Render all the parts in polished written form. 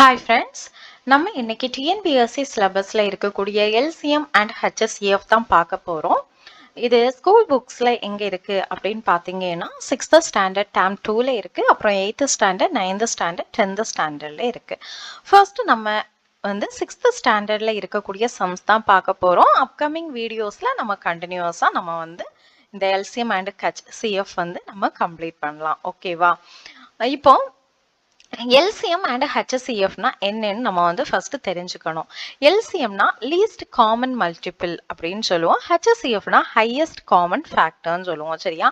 Hi friends, நம்ம இன்னைக்கு TNPSC syllabusல இருக்கக்கூடிய LCM and HCF தான் பார்க்க போறோம். இது ஸ்கூல் புக்ஸ்ல எங்க இருக்கு அப்படின்னு பார்த்தீங்கன்னா 6th ஸ்டாண்டர்ட் டேர்ம் 2ல இருக்கு. அப்புறம் 8th standard 9th standard 10th ஸ்டாண்டர்ட்ல இருக்கு. ஃபர்ஸ்ட் நம்ம வந்து 6th ஸ்டாண்டர்ட்ல இருக்கக்கூடிய சம்ஸ் தான் பார்க்க போறோம். அப்கமிங் வீடியோஸ்ல நம்ம கண்டினியூஸா நம்ம வந்து இந்த LCM and HCF வந்து நம்ம கம்ப்ளீட் பண்ணலாம். ஓகேவா? இப்போ LCM and HCF னா என்னன்னு நம்ம வந்து ஃபர்ஸ்ட் தெரிஞ்சுக்கணும். LCM னா லீஸ்ட் காமன் மல்டிபிள் அப்படின்னு சொல்லுவோம். HCF னா ஹையஸ்ட் காமன் ஃபேக்டர்னு சொல்லுவோம். சரியா?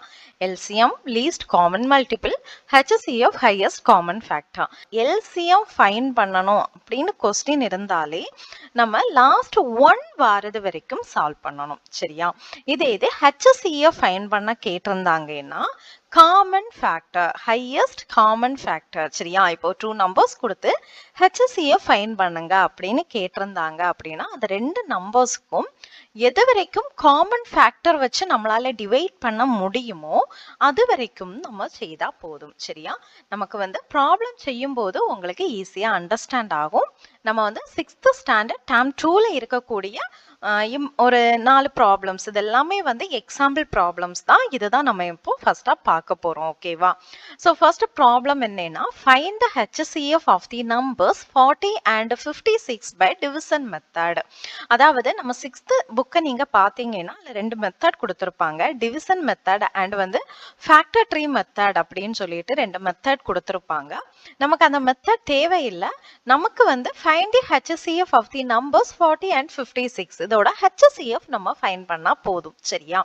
LCM least common multiple, HCF highest common factor. LCM find பண்ணணும் அப்படின்னு கொஸ்டின் இருந்தாலே நம்ம லாஸ்ட் 1 வாரது வரைக்கும் சால்வ் பண்ணணும். சரியா? இது HCF ஃபைண்ட் பண்ண கேட்டிருந்தாங்கன்னா common factor, highest common factor. சரியா? இப்போ 2 நம்பர்ஸ் கொடுத்து HCF ஃபைண்ட் பண்ணுங்க அப்படின்னு கேட்டிருந்தாங்க அப்படின்னா அந்த ரெண்டு நம்பர்ஸ்க்கும் எது வரைக்கும் காமன் ஃபேக்டர் வச்சு நம்மளால டிவைட் பண்ண முடியுமோ அது வரைக்கும் நம்ம செய்தா போதும். சரியா? நமக்கு வந்து ப்ராப்ளம் செய்யும் போது உங்களுக்கு ஈஸியா அண்டர்ஸ்டாண்ட் ஆகும். நம்ம வந்து 6th ஸ்டாண்டர்ட் டேர்ம் 2ல இருக்கக்கூடிய ஒரு 4 ப்ராப்ளம்ஸ் இது எல்லாமே வந்து எக்ஸாம்பிள் ப்ராப்ளம்ஸ் தான். இதுதான் நம்ம இப்போ ஃபர்ஸ்டா பார்க்க போறோம். ஓகேவா? ஸோ ஃபர்ஸ்ட் ப்ராப்ளம் என்னன்னா find the HCF of the numbers 40 and 56 by division method. அதாவது நம்ம 6th புக்கை நீங்க பாத்தீங்கன்னா ரெண்டு மெத்தட் கொடுத்துருப்பாங்க. டிவிஷன் மெத்தட் அண்ட் வந்து ஃபேக்டர் ட்ரீ மெத்தட் அப்படின்னு சொல்லிட்டு ரெண்டு மெத்தட் கொடுத்துருப்பாங்க. நமக்கு அந்த மெத்தட் தேவையில்லை. நமக்கு வந்து find the HCF of the numbers 40 and 56 இதோட HCF நம்ம ஃபைண்ட் பண்ணா போதும். சரியா?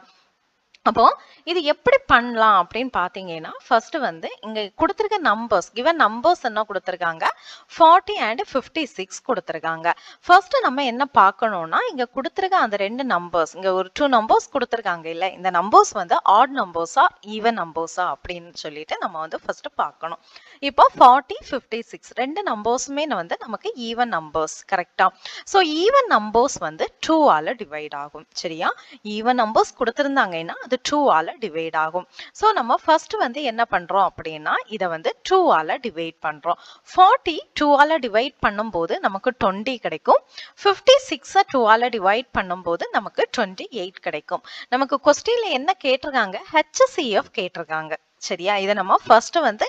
அப்போ இது எப்படி பண்ணலாம் அப்படின்னு பாத்தீங்கன்னா ஃபர்ஸ்ட் வந்து இங்க கொடுத்திருக்க நம்பர்ஸ் கிவன் நம்பர்ஸ் என்ன கொடுத்திருக்காங்க 40 and 56 கொடுத்திருக்காங்க. ஃபர்ஸ்ட் நம்ம என்ன பார்க்கணும்னா இங்க கொடுத்திருக்க அந்த ரெண்டு நம்பர்ஸ் இங்க ஒரு 2 நம்பர்ஸ் கொடுத்திருக்காங்க இல்ல, இந்த நம்பர்ஸ் வந்து ஆட் நம்பர்ஸா ஈவன் நம்பர்ஸா அப்படின்னு சொல்லிட்டு நம்ம வந்து ஃபர்ஸ்ட் பார்க்கணும். இப்போ 40 56 ரெண்டு நம்பர்ஸுமே வந்து நமக்கு ஈவன் நம்பர்ஸ். கரெக்டா? ஸோ ஈவன் நம்பர்ஸ் வந்து 2 ஆல டிவைட் ஆகும். சரியா? ஈவன் நம்பர்ஸ் கொடுத்திருந்தாங்கன்னா அது 2 ஆல டிவைட் ஆகும். சோ நம்ம ஃபர்ஸ்ட் வந்து என்ன பண்றோம் அப்படின்னா இத வந்து 2 ஆல டிவைட் பண்றோம். 40 2 ஆல டிவைட் பண்ணும்போது நமக்கு 20 கிடைக்கும். 56 2 ஆல டிவைட் பண்ணும்போது நமக்கு 28 கிடைக்கும். நமக்கு क्वेश्चनல என்ன கேட்டிருக்காங்க? HCF கேட்டிருக்காங்க. சரியா? இத நம்ம ஃபர்ஸ்ட் வந்து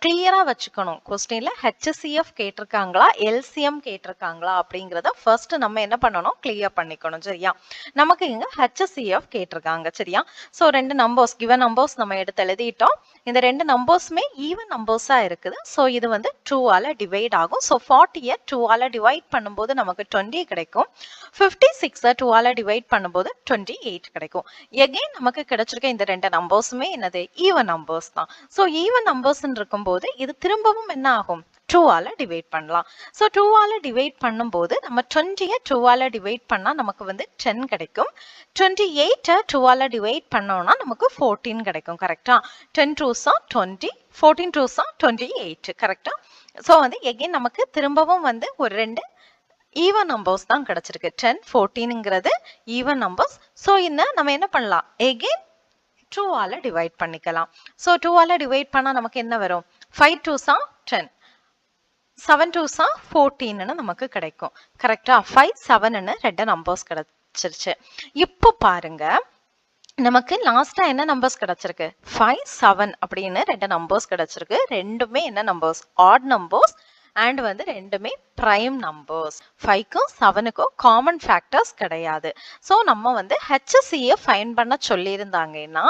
கிளியரா வச்சுக்கணும். क्वेश्चनல HCF கேட்டிருக்காங்களா LCM கேட்டிருக்காங்களா அப்படிங்கறத ஃபர்ஸ்ட் நம்ம என்ன பண்ணணும்? கிளியர் பண்ணிக்கணும். சரியா? நமக்கு இங்க HCF கேட்டிருக்காங்க. சரியா? சோ ரெண்டு நம்பர்ஸ் கிவன் நம்பர்ஸ் நம்ம எடுத்து எழுதிட்டோம். இந்த ரெண்டு நம்பர்ஸ்மே ஈவன் நம்பர்ஸா இருக்குது. சோ இது வந்து 2 ஆல டிவைட் ஆகும். சோ 40 2 ஆல டிவைட் பண்ணும்போது நமக்கு 20 கிடைக்கும். 56 2 ஆல டிவைட் பண்ணும்போது 28 கிடைக்கும். எகைன் நமக்கு கிடைச்சிருக்க இந்த ரெண்டு நம்பர்ஸ்மே என்னது? ஈவன் நம்பர்ஸ் தான். சோ ஈவன் நம்பர்ஸ் இருக்கும்போது இது திரும்பவும் என்ன ஆகும்? 2 ஆல டிவைட் பண்ணலாம். சோ 2 ஆல டிவைட் பண்ணும்போது நம்ம 20 2 ஆல டிவைட் பண்ணா நமக்கு வந்து 10 கிடைக்கும். 28 2 ஆல டிவைட் பண்ணோம்னா நமக்கு 14 கிடைக்கும். கரெக்டா? 10 2s are 20, 14 2s are 28. கரெக்டா? சோ வந்து எகைன் நமக்கு திரும்பவும் வந்து ஒரு ரெண்டு ஈவன் நம்பர்ஸ் தான் கிடைச்சிருக்கு. 10 14ங்கிறது ஈவன் நம்பர்ஸ். சோ இன்ன நம்ம என்ன பண்ணலாம்? எகைன் 2 ஆல டிவைட் பண்ணிக்கலாம். சோ 2 ஆல டிவைட் பண்ணா நமக்கு என்ன வரும்? 5 2s are 10, 7 2s are 14 நமக்கு கிடைக்கும். கரெக்டா? 5 7 ரெண்டு நம்பர்ஸ் கிடைச்சிருச்சு. இப்போ பாருங்க நமக்கு லாஸ்டா என்ன நம்பர்ஸ் கிடைச்சிருக்கு? 5 7 அப்படின்னு ரெண்டு நம்பர்ஸ் கிடைச்சிருக்கு. ரெண்டுமே என்ன நம்பர்ஸ்? ஆட் நம்பர்ஸ் அண்ட் வந்து ரெண்டுமே பிரைம் நம்பர்ஸ். 5க்கும் 7க்கும் காமன் ஃபேக்டர்ஸ் கிடையாது. ஸோ நம்ம வந்து HCF ஃபைண்ட் பண்ண சொல்லியிருந்தாங்கன்னா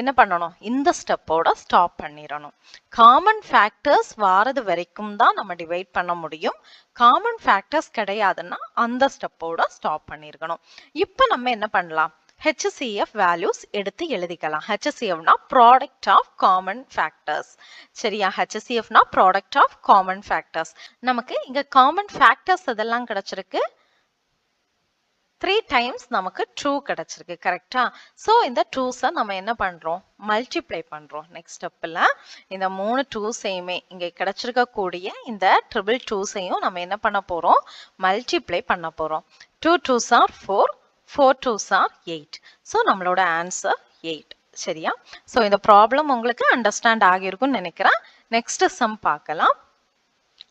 என்ன பண்ணணும்? இந்த ஸ்டெப்போட ஸ்டாப் பண்ணிடணும். காமன் ஃபேக்டர்ஸ் வாரது வரைக்கும் தான் நம்ம டிவைட் பண்ண முடியும். காமன் ஃபேக்டர்ஸ் கிடையாதுன்னா அந்த ஸ்டெப்போட ஸ்டாப் பண்ணிருக்கணும். இப்போ நம்ம என்ன பண்ணலாம்? HCF values எடுத்து எழுதிக்கலாம். HCF னா product of common factors. சரியா? HCF னா product of common factors. நமக்கு இங்க common factors அதெல்லாம் கிடைச்சிருக்கு. 3 times நமக்கு 2 கிடைச்சிருக்கு. கரெக்டா? சோ இந்த 2s நம்ம என்ன பண்றோம்? மல்டிப்ளை பண்றோம். நெக்ஸ்ட் ஸ்டெப்ல இந்த மூணு 2s இங்க கிடைச்சிருக்க கூடிய இந்த ட்ரிபிள் 2s நம்ம என்ன பண்ண போறோம்? மல்டிப்ளை பண்ண போறோம். 2 2s are 4, 4 2s are 8. So நம்மளோட ஆன்சர் 8. சரியா? ஸோ இந்த ப்ராப்ளம் உங்களுக்கு அண்டர்ஸ்டாண்ட் ஆகியிருக்கும்னு நினைக்கிறேன். நெக்ஸ்ட் சம் பார்க்கலாம்.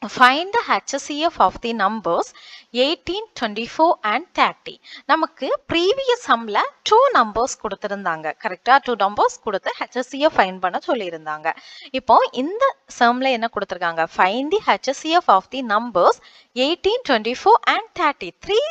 find the HCF of the numbers 18, 24 and 30. நமக்கு previous sumல 2 numbers கொடுத்திருந்தாங்க. கரெக்டா 2 numbers கொடுத்து HCF find பண்ண சொல்லியிருந்தாங்க. இப்போ இந்த sumல என்ன கொடுத்திருக்காங்க? Find the HCF of the numbers 18, 24 and 30. 3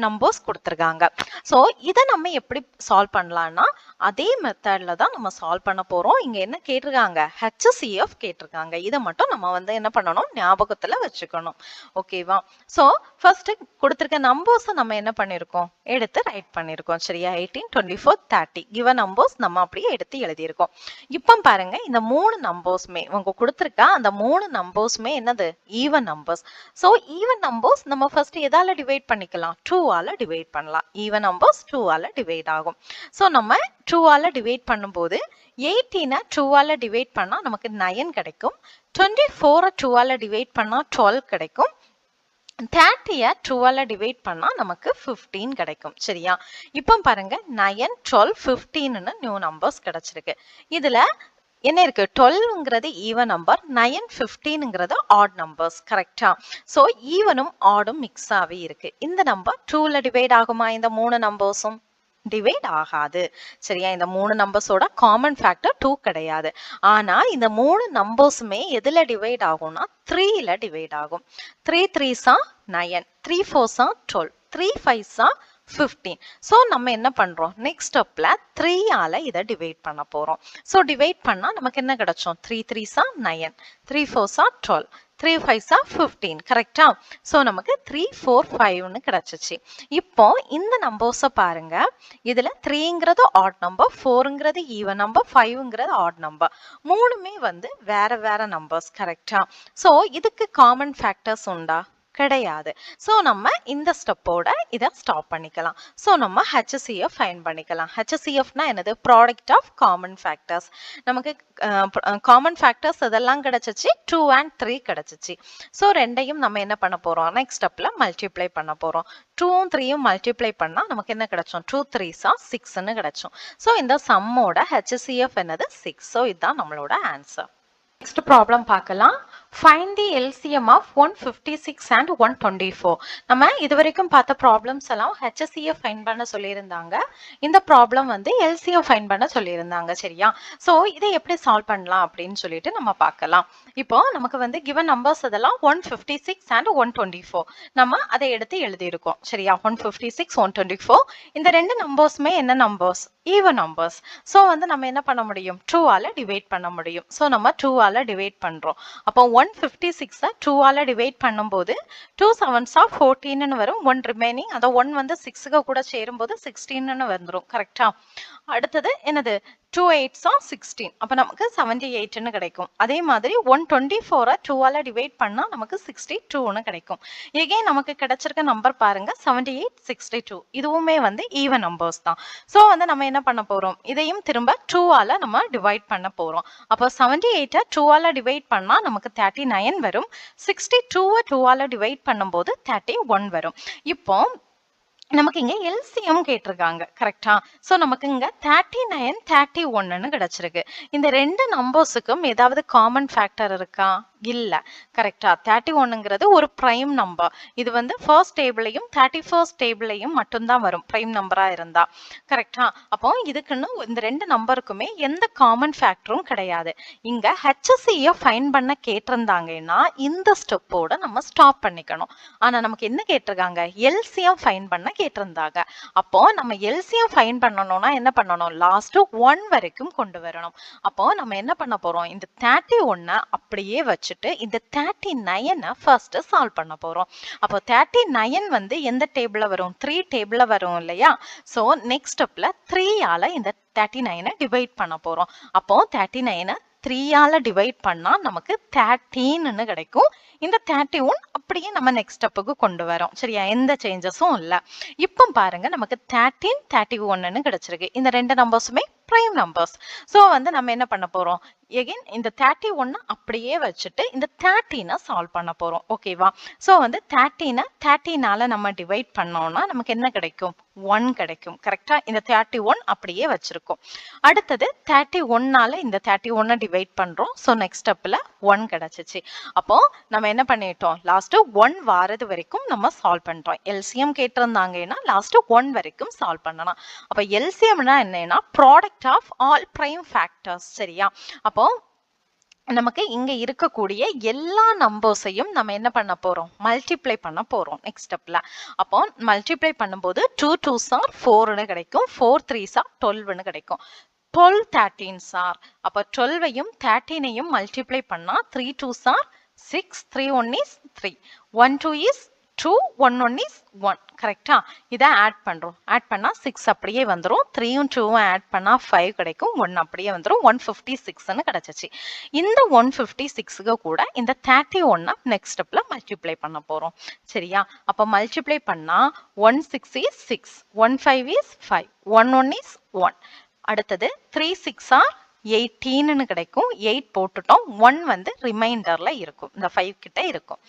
numbers கொடுத்திருக்காங்க. ஸோ இதை நம்ம எப்படி சால்வ் பண்ணலாம்னா அதே மெத்தட்ல தான் நம்ம சால்வ் பண்ண போறோம். இங்க என்ன கேட்டிருக்காங்க? HCF கேட்டிருக்காங்க. இதை மட்டும் நம்ம வந்து என்ன பண்ணணும்? ஞாபகத்துல வச்சுக்கணும். ஓகேவா? ஸோ ஃபர்ஸ்ட் கொடுத்திருக்க நம்பர்ஸை நம்ம என்ன பண்ணிருக்கோம்? எடுத்து ரைட் பண்ணிருக்கோம். சரியா? 18, 24, 30 கிவன் நம்பர்ஸ் நம்ம அப்படியே எடுத்து எழுதியிருக்கோம். இப்போ பாருங்க இந்த 3 நம்பர்ஸ்மே உங்க கொடுத்திருக்க அந்த 3 நம்பர்ஸ்மே என்னது? Even numbers. So even numbers நம்ம ஃபர்ஸ்ட் எதால டிவைட் பண்ணிக்கலாம்? 2 ஆல டிவைட் பண்ணலாம். ஈவன் நம்பர்ஸ் 2 ஆல டிவைட் ஆகும். ஸோ நம்ம 2 ஆல டிவைட் பண்ணும்போது 18 2 ஆல டிவைட் பண்ணா நமக்கு 9 கிடைக்கும். 24 2 ஆல டிவைட் பண்ணா 12 கிடைக்கும். 30 2 ஆல டிவைட் பண்ணா நமக்கு 15 கிடைக்கும். சரியா? இப்போ பாருங்க 9, 12, 15ன்னு நியூ நம்பர்ஸ் கிடைச்சிருக்கு. இதுல என்ன இருக்கு? 12ங்கிறது ஈவன் நம்பர், 9, 15ங்கிறது ஆட் நம்பர்ஸ். கரெக்டா? ஸோ ஈவனும் ஆடும் மிக்ஸ் ஆகி இருக்கு. இந்த நம்பர் 2ல டிவைட் ஆகுமா? இந்த 3 நம்பர்ஸும் டிவைட் ஆகாது. சரியா? இந்த 3 நம்பர்ஸோட காமன் ஃபேக்டர் 2 கிடையாது. ஆனா இந்த 3 நம்பர்ஸுமே எதுல டிவைட் ஆகும்னா 3ல டிவைட் ஆகும். 3 3s 9, 3 4s 12, 3 5s 15. ஸோ நம்ம என்ன பண்றோம்? நெக்ஸ்ட் ஸ்டெப்ல 3 ஆல இதை டிவைட் பண்ண போறோம். ஸோ டிவைட் பண்ணா நமக்கு என்ன கிடைச்சோம்? 3 3s 9, 3 4s 12, 3 5s 15. கரெக்டா? ஸோ நமக்கு 3 4 5ன்னு கிடைச்சிச்சு. இப்போ இந்த நம்பர்ஸை பாருங்க. இதுல 3ங்கிறது ஆட் நம்பர், 4ங்கிறது ஈவன் நம்பர், 5ங்கிறது ஆட் நம்பர். மூணுமே வந்து வேற வேற நம்பர்ஸ். கரெக்டா? ஸோ இதுக்கு காமன் ஃபேக்டர்ஸ் உண்டா? கிடையாது. ஸோ நம்ம இந்த ஸ்டெப்போட இதை ஸ்டாப் பண்ணிக்கலாம். ஸோ நம்ம HCF ஃபைண்ட் பண்ணிக்கலாம். HCFனா என்னது? Product of common factors. நமக்கு காமன் ஃபேக்டர்ஸ் இதெல்லாம் கிடைச்சிச்சு, 2 and 3 கிடைச்சிச்சு. ஸோ ரெண்டையும் நம்ம என்ன பண்ண போறோம்? நெக்ஸ்ட் ஸ்டெப்ல மல்டிப்ளை பண்ண போறோம். 2ம் 3யும் மல்டிப்ளை பண்ணா நமக்கு என்ன கிடைச்சோம்? 2 3s 6ன்னு கிடைச்சோம். ஸோ இந்த சம்மோட HCF என்னது? 6. ஸோ இதுதான் நம்மளோட ஆன்சர். நெக்ஸ்ட் ப்ராப்ளம் பார்க்கலாம். Find the LCM of 156 and 124. நம்ம இதுவரைக்கும் பார்த்த ப்ராப்ளம்ஸ் எல்லாம் HCF ஃபைண்ட் பண்ண சொல்லியிருந்தாங்க. இந்த ப்ராப்ளம் வந்து LCM ஃபைண்ட் பண்ண சொல்லியிருந்தாங்க. சரியா? ஸோ இதை எப்படி சால்வ் பண்ணலாம் அப்படின்னு சொல்லிட்டு நம்ம பார்க்கலாம். இப்போ நமக்கு வந்து கிவன் நம்பர்ஸ் இதெல்லாம் 156 and 124. நம்ம அதை எடுத்து எழுதியிருக்கோம். சரியா? 156, 124 இந்த ரெண்டு நம்பர்ஸுமே என்ன நம்பர்ஸ்? Even numbers. ஸோ வந்து நம்ம என்ன பண்ண முடியும்? 2 ஆல டிவைட் பண்ண முடியும். ஸோ நம்ம 2 ஆல டிவைட் பண்றோம். அப்போ 156 2 ஆல டிவைட் பண்ணும்போது 2 7s 14ன்னு வரும். 1 ரிமைனிங், அந்த 1 வந்து 6க்கு கூட சேரும்போது 16ன்னு வந்துடும். கரெக்டா? அடுத்தது என்னது? 2 8s 16. அப்ப நமக்கு 78ன்னு கிடைக்கும். அதே மாதிரி 124 2 ஆல டிவைட் பண்ணா நமக்கு 62ன்னு கிடைக்கும். எகைன் நமக்கு கிடைச்சிருக்க நம்பர் பாருங்க 78, 62. இதுவுமே வந்து ஈவன் நம்பர்ஸ் தான். ஸோ வந்து நம்ம என்ன பண்ண போறோம்? இதையும் திரும்ப 2 ஆல நம்ம டிவைட் பண்ண போறோம். அப்போ 78 2 ஆல டிவைட் பண்ணா நமக்கு 39 வரும். 62 2 ஆல டிவைட் பண்ணும்போது 31 வரும். இப்போ நமக்கு இங்க எல்சிஎம் கேட்டிருக்காங்க. கரெக்டா? சோ நமக்கு இங்க 39 31ன்னு கிடைச்சிருக்கு. இந்த ரெண்டு நம்பர்ஸுக்கும் ஏதாவது காமன் ஃபேக்டர் இருக்கா? இல்ல. கரெக்டா? 31ங்கிறது ஒரு பிரைம் நம்பர். இது வந்து ஃபர்ஸ்ட் டேபிளையும் 31st டேபிளையும் மட்டும்தான் வரும் பிரைம் நம்பரா இருந்தா. கரெக்டா? அப்போ இதுக்குன்னு இந்த ரெண்டு நம்பருக்குமே எந்த காமன் ஃபேக்டரும் கிடையாது. இங்க HCF ஃபைண்ட் பண்ண கேட்டிருந்தாங்கன்னா இந்த ஸ்டெப்போட நம்ம ஸ்டாப் பண்ணிக்கணும். ஆனா நமக்கு என்ன கேட்டிருக்காங்க? எல்சிஎம் ஃபைண்ட் பண்ண கேட்டிருந்தாங்க. அப்போ நம்ம எல்சிஎம் ஃபைண்ட் பண்ணணும்னா என்ன பண்ணணும்? லாஸ்ட் 1 வரைக்கும் கொண்டு வரணும். அப்போ நம்ம என்ன பண்ண போறோம்? இந்த 31 அப்படியே வச்சு இந்த 39 ஃபர்ஸ்ட் சால்வ் பண்ண போறோம். அப்போ 39 வந்து எந்த டேபிள்ல வரும்? 3 டேபிள்ல வரும் இல்லையா? சோ நெக்ஸ்ட் ஸ்டெப்ல 3 ஆல இந்த 39 டிவைட் பண்ண போறோம். அப்போ 39 3 ஆல டிவைட் பண்ணா நமக்கு 13ன்னு கிடைக்கும். இந்த 31 அப்படியே நம்ம நெக்ஸ்ட் ஸ்டெப்புக்கு கொண்டு வரோம். சரியா? எந்த சேஞ்சஸும் இல்ல. இப்போ பாருங்க நமக்கு 13 31ன்னு கிடைச்சிருக்கு. இந்த ரெண்டு நம்பர்ஸுமே பிரைம் நம்பர்ஸ். சோ வந்து நம்ம என்ன பண்ண போறோம்? எகைன் இந்த 31 அப்படியே வச்சுட்டு இந்த 13 சால்வ் பண்ண போறோம். ஓகேவா? சோ வந்து 13 13ஆல நம்ம டிவைட் பண்ணோம்னா நமக்கு என்ன கிடைக்கும்? 1 கிடைக்கும். கரெக்டா? இந்த 31 அப்படியே வச்சிருக்கோம். அடுத்தது 31ஆல இந்த 31 டிவைட் பண்றோம். சோ நெக்ஸ்ட் ஸ்டெப்ல 1 கிடைச்சிச்சு. அப்போ நம்ம என்ன பண்ணிட்டோம்? லாஸ்ட் 1 வாரது வரைக்கும் நம்ம சால்வ் பண்ணிட்டோம். எல்சிஎம் கேட்டிருந்தாங்கன்னா லாஸ்ட் 1 வரைக்கும் சால்வ் பண்ணணும். அப்ப எல்சிஎம்னா என்னன்னா product of all prime factors. சரியா? அப்போ நமக்கு இங்க இருக்கக்கூடிய எல்லா நம்பர்ஸையும் நம்ம என்ன பண்ண போறோம்? மல்டிப்ளை பண்ண போறோம் நெக்ஸ்ட் ஸ்டெப்ல. அப்போ மல்டிப்ளை பண்ணும்போது 2 2s are 4ன்னு கிடைக்கும். 4 3s are 12ன்னு கிடைக்கும். 12 13s are. அப்ப 12ஐயும் 13ஐயும் மல்டிப்ளை பண்ணா 3 2s are 6, 3 1 is 3, 1 2 is 2, 1 1 is 1. கரெக்டா? இதை ஆட் பண்றோம். ஆட் பண்ணா 6 அப்படியே வந்துரும். 3ம் 2ம் ஆட் பண்ணா 5 கிடைக்கும். 1 அப்படியே வந்துரும். 156ன்னு கிடைச்சிச்சு. இந்த 156க்கு கூட இந்த 31 நெக்ஸ்ட் ஸ்டெப்ல மல்டிப்ளை பண்ண போறோம். சரியா? அப்ப மல்டிப்ளை பண்ணா 1 6 is 6, 1 5 is 5, 1 1 is 1. அடுத்தது 3 6 are 18ன்னு கிடைக்கும். 8 போட்டுட்டோம். 1 வந்து ரிமைண்டர்ல இருக்கும். இந்த 5 கிட்ட இருக்கும்.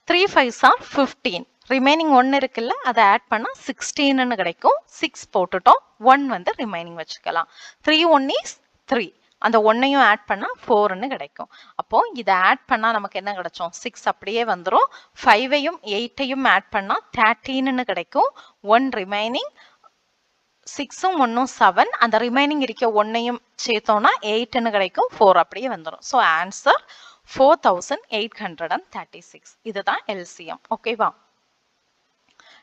3 5s are 15. ரிமைனிங் 1 இருக்குல்ல, அதை ஆட் பண்ணா 16ன்னு கிடைக்கும். 6 போட்டுட்டோம். 1 வந்து ரிமைனிங் வச்சுக்கலாம். 3 1 is 3. அந்த 1ஐயும் ஆட் பண்ணா 4ன்னு கிடைக்கும். அப்போ இதை ஆட் பண்ணா நமக்கு என்ன கிடைச்சோம்? 6 அப்படியே வந்துரும். 5ஐயும் 8ஐயும் ஆட் பண்ணா 13ன்னு கிடைக்கும். 1 ரிமைனிங். 6ம் 1ம் 7. அந்த ரிமைனிங் இருக்க 1ஐயும் சேர்த்தோம்னா 8ன்னு கிடைக்கும். 4 அப்படியே வந்துரும். So answer 4836. இதுதான் எல்சிஎம். ஓகேவா?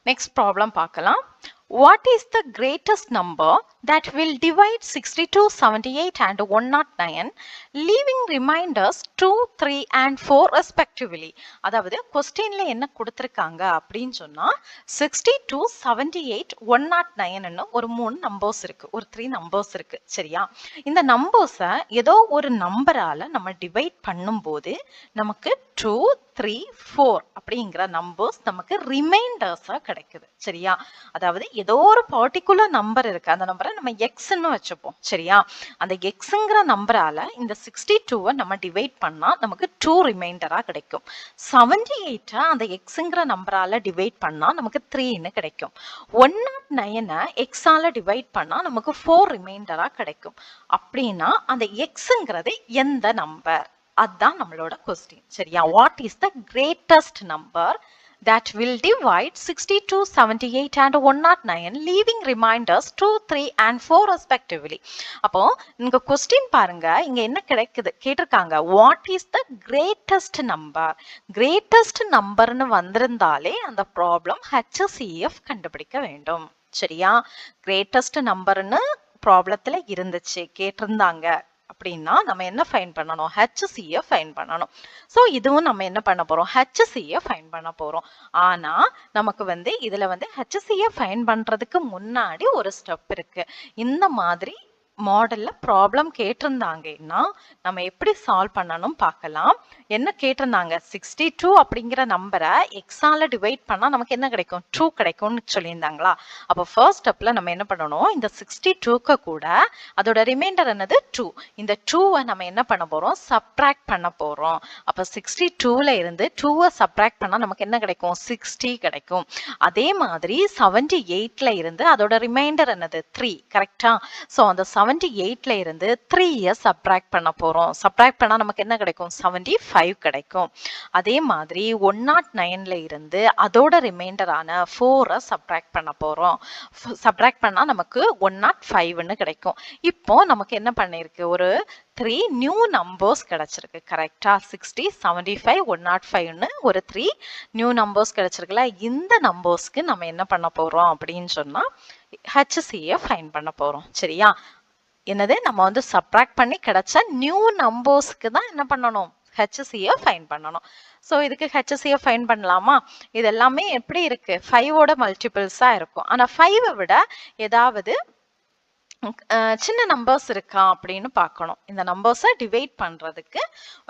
நெக்ஸ்ட் ப்ராப்ளம் பார்க்கலாம். What is the greatest number that will divide 62, 78 and 109, leaving reminders 2, 3 and 4 respectively? அதாவது கொஸ்டின்ல என்ன கொடுத்திருக்காங்க அப்படின்னு சொன்னா 62, 78, 109 ஒரு 3 நம்பர்ஸ் இருக்கு. ஒரு 3 நம்பர்ஸ் இருக்கு. சரியா? இந்த நம்பர்ஸை ஏதோ ஒரு நம்பரால நம்ம டிவைட் பண்ணும்போது நமக்கு 2, 3, 4 அப்படிங்கிற நம்பர்ஸ் நமக்கு ரிமைண்டர்ஸா கிடைக்குது. சரியா? அதாவது ஏதோ ஒரு பர்டிகுலர் நம்பர் இருக்கு. அந்த நம்பரை நம்ம எக்ஸ்ன்னு வச்சுப்போம். சரியா? அந்த எக்ஸ்ங்கிற நம்பரால இந்த 62வை நம்ம டிவைட் பண்ணா நமக்கு 2 ரிமைண்டரா கிடைக்கும். 78 அந்த எக்ஸ்ங்கிற நம்பரால டிவைட் பண்ணா நமக்கு 3ன்னு கிடைக்கும். 109 எக்ஸால டிவைட் பண்ணா நமக்கு 4 ரிமைண்டரா கிடைக்கும். அப்படின்னா அந்த எக்ஸ்ங்கிறது எந்த நம்பர்? அதுதான் நம்மளோட கொஸ்டின். சரியா? What is the greatest number that will divide 62, 78 and 109, leaving reminders 2, 3 and 4 respectively. அப்போ இங்க கொஸ்டின் பாருங்க. இங்க என்ன கிடைக்குது? கேட்டிருக்காங்க what is the greatest number. Greatest நம்பர்னு வந்திருந்தாலே அந்த ப்ராப்ளம் HCF கண்டுபிடிக்க வேண்டும். சரியா? கிரேட்டஸ்ட் நம்பர்னு ப்ராப்ளத்துல இருந்துச்சு, கேட்டிருந்தாங்க அப்படின்னா நம்ம என்ன ஃபைண்ட் பண்ணணும்? HCF ஃபைண்ட் பண்ணணும். ஸோ இதுவும் நம்ம என்ன பண்ண போறோம்? HCF ஃபைண்ட் பண்ண போறோம். ஆனா நமக்கு வந்து இதுல வந்து HCF ஃபைண்ட் பண்றதுக்கு முன்னாடி ஒரு ஸ்டெப் இருக்கு. இந்த மாதிரி மாடல்ல ப்ராப்ளம் கேட்டிருந்தாங்கன்னா நம்ம எப்படி சால்வ் பண்ணணும் பார்க்கலாம். என்ன கேட்டிருந்தாங்க? 62 அப்படிங்கிற நம்பரை எக்ஸால டிவைட் பண்ணா நமக்கு என்ன கிடைக்கும்? 2 கிடைக்கும்னு சொல்லியிருந்தாங்களா? அப்போ ஃபர்ஸ்ட் ஸ்டெப்ல நம்ம என்ன பண்ணணும்? இந்த 62க்கு கூட அதோட ரிமைண்டர் என்னது? 2. இந்த 2வை நம்ம என்ன பண்ண போறோம்? சப்ட்ராக்ட் பண்ண போறோம். அப்ப 62ல இருந்து 2வை சப்ட்ராக்ட் பண்ணா நமக்கு என்ன கிடைக்கும்? 60 கிடைக்கும். அதே மாதிரி 78ல இருந்து அதோட ரிமைண்டர் என்னது? 3. கரெக்டா? ஸோ அந்த 78ல இருந்து 3யை சப்ட்ராக்ட் பண்ண போறோம். சப்ட்ராக்ட் பண்ணா நமக்கு என்ன கிடைக்கும்? 75 கிடைக்கும். அதே மாதிரி 109ல இருந்து அதோட ரிமைண்டரான 4ரை சப்ட்ராக்ட் பண்ண போறோம். சப்ட்ராக்ட் பண்ணா நமக்கு 105ன்னு கிடைக்கும். இப்போ நமக்கு என்ன பண்ணிருக்கு? ஒரு 3 நியூ நம்பர்ஸ் கிடைச்சிருக்கு. கரெக்டா? 60, 75, 105ன்னு ஒரு 3 நியூ நம்பர்ஸ் கிடைச்சிருக்குல்ல. இந்த நம்பர்ஸ்க்கு நம்ம என்ன பண்ண போறோம் அப்படின்னு சொன்னா HCF ஃபைண்ட் பண்ண போறோம். சரியா? என்னது? நம்ம வந்து சப்ட்ராக்ட் பண்ணி கிடைச்ச நியூ நம்பர்ஸ்க்கு தான் என்ன பண்ணணும்? HCF ஃபைண்ட் பண்ணணும். ஸோ இதுக்கு HCF ஃபைண்ட் பண்ணலாமா? இது எல்லாமே எப்படி இருக்கு? 5ஓட மல்டிபிள்ஸா இருக்கும். ஆனா 5வை விட ஏதாவது சின்ன நம்பர்ஸ் இருக்கா அப்படின்னு பார்க்கணும். இந்த நம்பர்ஸை டிவைட் பண்றதுக்கு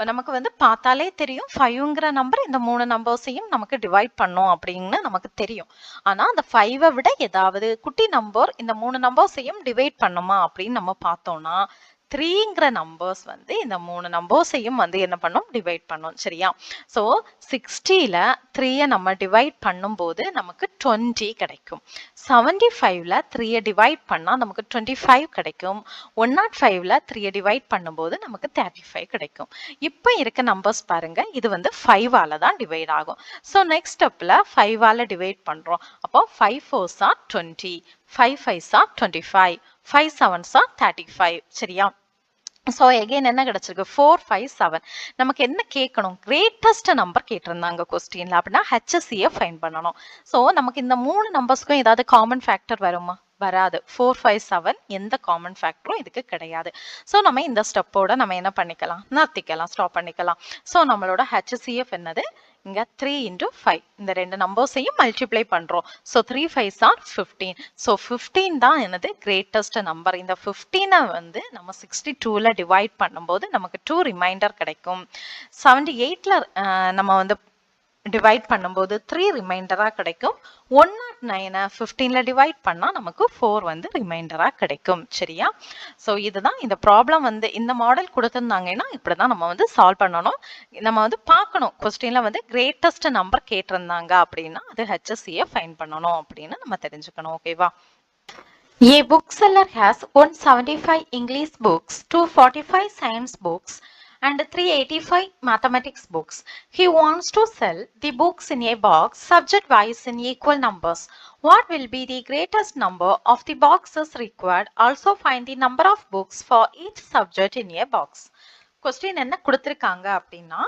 நமக்கு வந்து பார்த்தாலே தெரியும் 5ங்கிற நம்பர் இந்த 3 நம்பர்ஸையும் நமக்கு டிவைட் பண்ணும் அப்படின்னு நமக்கு தெரியும். ஆனா அந்த 5வை விட ஏதாவது குட்டி நம்பர் இந்த 3 நம்பர்ஸையும் டிவைட் பண்ணுமா அப்படின்னு நம்ம பார்த்தோம்னா 3ங்கிற நம்பர்ஸ் வந்து இந்த 3 நம்பர்ஸையும் வந்து என்ன பண்ணும்? டிவைட் பண்ணும். சரியா? ஸோ 60ல 3யை நம்ம டிவைட் பண்ணும்போது நமக்கு 20 கிடைக்கும். 75ல 3 டிவைட் பண்ணா நமக்கு 25 கிடைக்கும். 105ல 3 டிவைட் பண்ணும்போது நமக்கு 35 கிடைக்கும். இப்போ இருக்க நம்பர்ஸ் பாருங்க, இது வந்து 5ஆல தான் டிவைட் ஆகும். ஸோ நெக்ஸ்ட் ஸ்டெப்ல 5ஆல டிவைட் பண்றோம். அப்போ 5 4s are 20, 5 5s are 25, 5 7s are 35. சரியா? ஸோ எகைன் என்ன கிடைச்சிருக்கு? 4 5 7. நமக்கு என்ன கேட்கணும்? கிரேட்டஸ்ட் நம்பர் கேட்டிருந்தாங்க கொஸ்டின்ல. அப்படின்னா ஹெச்எஸ்சியை ஃபைன் பண்ணணும். ஸோ நமக்கு இந்த 3 நம்பர்ஸ்க்கும் ஏதாவது காமன் ஃபேக்டர் வருமா? வராது. 4 5 7 எந்த காமன் ஃபேக்டரும் இதுக்கு கிடையாது. ஸோ நம்ம இந்த ஸ்டெப்போட நம்ம என்ன பண்ணிக்கலாம்? நிறுத்திக்கலாம், ஸ்டாப் பண்ணிக்கலாம். ஸோ நம்மளோட ஹெச்எஸ்சிஎஃப் என்னது? இங்க 3 into 5. இந்த ரெண்டு நம்பர்ஸையும் மல்டிப்ளை பண்றோம். So 3 5s are 15. ஸோ 15 தான் என்னது? Greatest number. இந்த 15 வந்து நம்ம 62ல டிவைட் பண்ணும்போது நமக்கு 2 ரிமைண்டர் கிடைக்கும். 78ல நம்ம வந்து டிவைட் பண்ணும்போது 3 ரிமைண்டரா கிடைக்கும். 109 15ல டிவைட் பண்ணா நமக்கு 4 வந்து ரிமைண்டரா கிடைக்கும். சரியா? ஸோ இதுதான் இந்த ப்ராப்ளம் வந்து இந்த மாடல் கொடுத்திருந்தாங்கன்னா இப்படிதான் நம்ம வந்து சால்வ் பண்ணணும். நம்ம வந்து பார்க்கணும் கொஸ்டின்ல வந்து கிரேட்டஸ்ட் நம்பர் கேட்டிருந்தாங்க அப்படின்னா அது ஹெச்எஸ்சியை ஃபைன் பண்ணணும் அப்படின்னு நம்ம தெரிஞ்சுக்கணும். ஓகேவா? A bookseller has 175 English books, 245 science books, and 385 mathematics books. He wants to sell the books in a box subject wise in equal numbers. What will be the greatest number of the boxes required? Also find the number of books for each subject in a box. Question என்ன கொடுத்திருக்காங்க அப்படின்னா,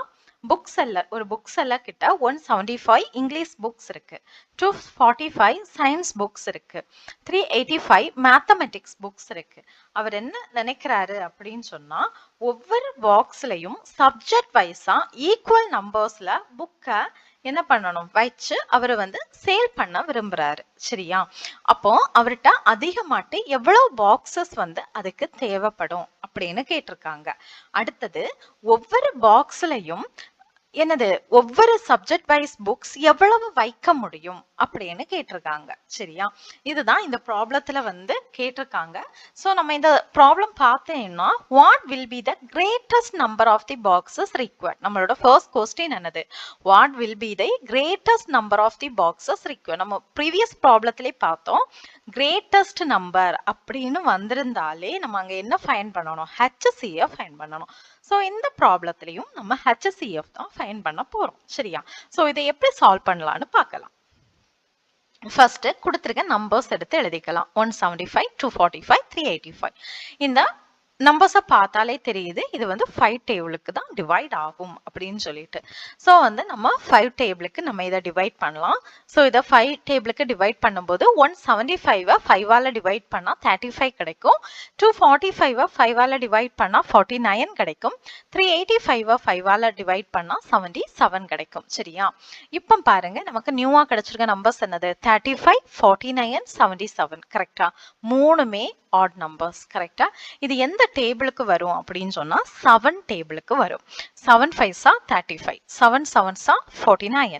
book seller, ஒரு book seller கிட்ட 175 English books இருக்கு, 245 science books இருக்கு, 385 mathematics books இருக்கு. அவர் என்ன நினைக்கிறாரு அப்படின்னு சொன்னா, ஒவ்வொரு பாக்ஸ்லயும் சப்ஜெக்ட் வைஸா ஈக்குவல் நம்பர்ஸ்ல புக்கை என்ன பண்ணணும் வச்சு அவர் வந்து சேல் பண்ண விரும்புறாரு. சரியா? அப்போ அவர்கிட்ட அதிகமாட்டு எவ்வளவு பாக்ஸஸ் வந்து அதுக்கு தேவைப்படும் அப்படின்னு கேட்டிருக்காங்க. அடுத்தது ஒவ்வொரு பாக்ஸ்லயும் என்னது ஒவ்வொரு சப்ஜெக்ட் வைஸ் புக்ஸ் எவ்வளவு வைக்க முடியும் அப்படின்னு கேட்டிருக்காங்க. சரியா? இதுதான் இந்த ப்ராப்ளத்துல வந்து கேட்டிருக்காங்க. ஸோ நம்ம இந்த ப்ராப்ளம் பார்த்தேன்னா what will be the greatest number of the boxes required. நம்மளோட ஃபர்ஸ்ட் கொஸ்டின் என்னது? What will be the greatest number of the boxes required. நம்ம ப்ரீவியஸ் ப்ராப்ளத்திலே பார்த்தோம், கிரேட்டஸ்ட் நம்பர் அப்படின்னு வந்திருந்தாலே நம்ம அங்க என்ன ஃபைன் பண்ணணும்? ஹெச்எஸ்சியை ஃபைன் பண்ணணும். ஸோ இந்த ப்ராப்ளத்திலையும் நம்ம ஹெச்எஸ்சிஎஃப் தான் ஃபைன் பண்ண போறோம். சரியா? ஸோ இதை எப்படி சால்வ் பண்ணலாம்னு பார்க்கலாம். ஃபர்ஸ்ட் கொடுத்துருக்க நம்பர்ஸ் எடுத்து எழுதிக்கலாம். 175, 245, 385. இந்த நம்பர்ஸை பார்த்தாலே தெரியுது இது வந்து 5 டேபிளுக்கு தான் டிவைட் ஆகும் அப்படின்னு சொல்லிட்டு. ஸோ வந்து நம்ம 5 டேபிளுக்கு நம்ம இதை டிவைட் பண்ணலாம். ஸோ இதை 5 டேபிளுக்கு டிவைட் பண்ணும்போது 175 5ஆல டிவைட் பண்ணால் 35 கிடைக்கும். 245 5ஆல டிவைட் பண்ணால் 49 கிடைக்கும். 385 5ஆல டிவைட் பண்ணால் 77 கிடைக்கும். சரியா? இப்போ பாருங்க நமக்கு நியூவா கிடைச்சிருக்க நம்பர்ஸ் என்னது? 35, 49, 77. கரெக்டா? மூணுமே ஆட் நம்பர்ஸ். கரெக்டா? இது எந்த டேபிளுக்கு வரும் அப்படின்னு சொன்னா 7 டேபிளுக்கு வரும். 7 5s are 35, 7 7s are 49,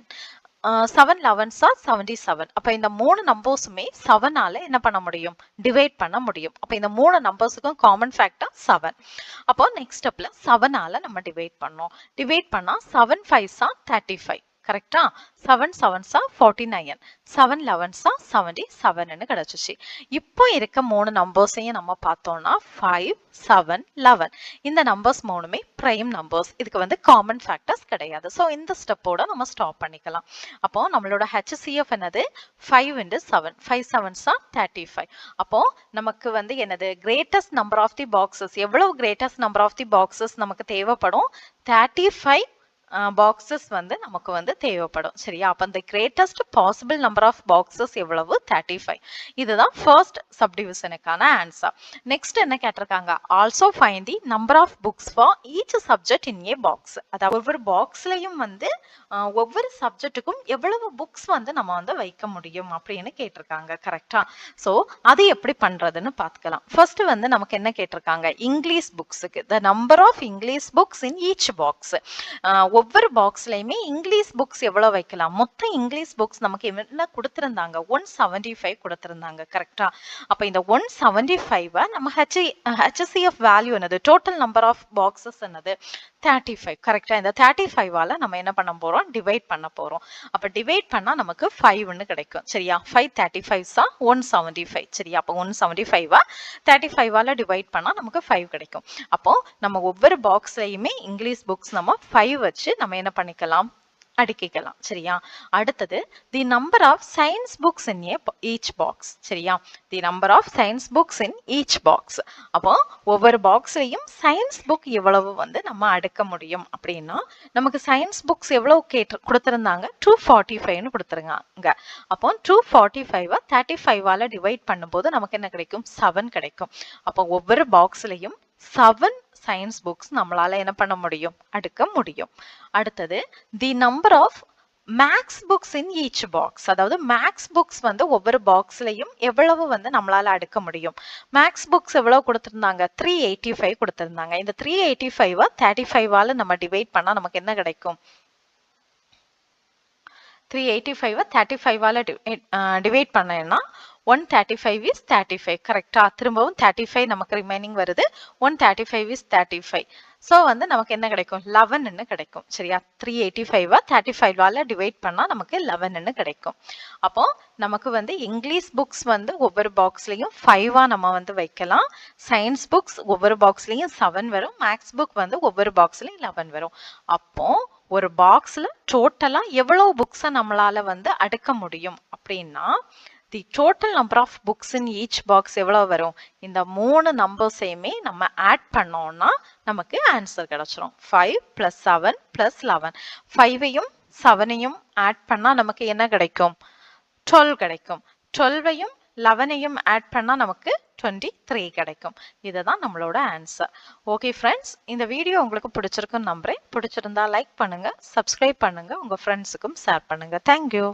7 11s are 77. அப்ப இந்த மூணு நம்பர்ஸுமே 7ஆல என்ன பண்ண முடியும்? டிவைட் பண்ண முடியும். அப்ப இந்த மூணு நம்பர்ஸுக்கும் காமன் ஃபேக்டர் 7. அப்போ நெக்ஸ்ட் ஸ்டெப்ல 7ஆல நம்ம டிவைட் பண்ணோம். டிவைட் பண்ணா 7 5s are 35. கரெக்டா? 7 7s are 49, 7 11s are 77 கிடைச்சிச்சு. இப்போ இருக்க மூணு நம்பர்ஸையும் நம்ம பார்த்தோம்னா 5 7 11. இந்த நம்பர்ஸ் மூணுமே பிரைம் நம்பர்ஸ். இதுக்கு வந்து காமன் ஃபேக்டர்ஸ் கிடையாது. ஸோ இந்த ஸ்டெப்போட நம்ம ஸ்டாப் பண்ணிக்கலாம். அப்போ நம்மளோட ஹெச்சிஎஃப் என்னது? 5 into 7, 5 7s are 35. அப்போ நமக்கு வந்து என்னது? Greatest number of the boxes. எவ்வளவு greatest number of the boxes நமக்கு தேவைப்படும்? 35 பாக்ஸஸ் வந்து நமக்கு வந்து தேவைப்படும். சரியா? அப்ப இந்த greatest possible number of boxes எவ்வளவு? 35. இதுதான் ஃபர்ஸ்ட் சப்டிவிஷனுக்கான ஆன்சர். நெக்ஸ்ட் என்ன கேட்டிருக்காங்க? Also find the number of books for each subject in a box. அதாவது ஒவ்வொரு பாக்ஸ்லயும் வந்து ஒவ்வொரு சப்ஜெக்ட்டுக்கும் எவ்வளவு புக்ஸ் வந்து நம்ம வந்து வைக்க முடியும் அப்படின்னு கேட்டிருக்காங்க. கரெக்டா? ஸோ அது எப்படி பண்றதுன்னு பார்த்துக்கலாம். ஃபர்ஸ்ட் வந்து நமக்கு என்ன கேட்டிருக்காங்க? இங்கிலீஷ் புக்ஸுக்கு the number of English books in each box. ஒவ்வொரு பாக்ஸ்லயுமே இங்கிலீஷ் புக்ஸ் எவ்வளவு வைக்கலாம்? மொத்த இங்கிலீஷ் புக்ஸ் நமக்கு என்ன கொடுத்திருந்தாங்க? 175 கொடுத்திருந்தாங்க. கரெக்டா? அப்ப இந்த 175 நம்ம HCF வேல்யூ என்னது? டோட்டல் நம்பர் ஆஃப் பாக்ஸஸ் என்னது? 35. கரெக்டா? இந்த 35ஆல நம்ம என்ன பண்ண போறோம்? டிவைட் பண்ண போறோம். அப்ப டிவைட் பண்ணா நமக்கு 5ன்னு கிடைக்கும். சரியா? 5 35s 175. சரியா? அப்ப 175 35ஆல டிவைட் பண்ணா நமக்கு 5 கிடைக்கும். அப்போ நம்ம ஒவ்வொரு பாக்ஸ்லயுமே இங்கிலீஷ் புக்ஸ் நம்ம 5 வச்சு நம்ம என்ன பண்ணிக்கலாம்? அடுக்கிக்கலாம். சரியா? அடுத்தது the number of science books in each box. சரியா? The number of science books in each box. அப்போ ஒவ்வொரு பாக்ஸ்லயும் சயின்ஸ் புக் எவ்வளவு வந்து நம்ம அடுக்க முடியும் அப்படின்னா நமக்கு சயின்ஸ் புக்ஸ் எவ்வளவு கொடுத்திருந்தாங்க? 245ன்னு கொடுத்துருங்க. அப்போ 245 35ஆல டிவைட் பண்ணும்போது நமக்கு என்ன கிடைக்கும்? 7 கிடைக்கும். அப்போ ஒவ்வொரு பாக்ஸ்லயும் 7 சயின்ஸ் புக்ஸ் நம்மளால என்ன பண்ண முடியும்? அடுக்க முடியும். அடுத்தது the number of max books in each box. அதாவது மேக்ஸ் புக்ஸ் வந்து ஒவ்வொரு பாக்ஸ்லயும் எவ்வளவு வந்து நம்மளால அடுக்க முடியும்? மேக்ஸ் புக்ஸ் எவ்வளவு கொடுத்திருந்தாங்க? 385 கொடுத்திருந்தாங்க. இந்த 385 35ஆல நம்ம டிவைட் பண்ணா நமக்கு என்ன கிடைக்கும்? 385 35ஆல டிவைட் பண்ணேன்னா 135 is 35. கரெக்டா? திரும்பவும் 35 நமக்கு ரிமைனிங் வருது. 135 is 35. ஸோ வந்து நமக்கு என்ன கிடைக்கும்? 11ன்னு கிடைக்கும். சரியா? 385 35ஆல டிவைட் பண்ணா நமக்கு 11ன்னு கிடைக்கும். அப்போ நமக்கு வந்து இங்கிலீஷ் புக்ஸ் வந்து ஒவ்வொரு பாக்ஸ்லயும் 5ஆ நம்ம வந்து வைக்கலாம். சயின்ஸ் புக்ஸ் ஒவ்வொரு பாக்ஸ்லயும் 7 வரும். மேக்ஸ் புக் வந்து ஒவ்வொரு பாக்ஸ்லயும் 11 வரும். அப்போ ஒரு பாக்ஸ்ல டோட்டலா எவ்வளவு புக்ஸை நம்மளால வந்து அடுக்க முடியும் அப்படின்னா the total number of books in each box எவ்வளவு வரும்? இந்த 3 நம்பர்ஸையுமே நம்ம ஆட் பண்ணோம்னா நமக்கு ஆன்சர் கிடைச்சிரும். 5 + 7 + 11. 5ஐயும் 7ஐயும் ஆட் பண்ணா நமக்கு என்ன கிடைக்கும்? 12 கிடைக்கும். 12ஐயும் 11ஐயும் ஆட் பண்ணா நமக்கு 23 கிடைக்கும். இதுதான் நம்மளோட ஆன்சர். ஓகே ஃப்ரெண்ட்ஸ், இந்த வீடியோ உங்களுக்கு பிடிச்சிருக்குன்னு நம்புறேன். பிடிச்சிருந்தா லைக் பண்ணுங்க, சப்ஸ்கிரைப் பண்ணுங்க, உங்க ஃப்ரெண்ட்ஸுக்கும் ஷேர் பண்ணுங்க. தேங்க்யூ.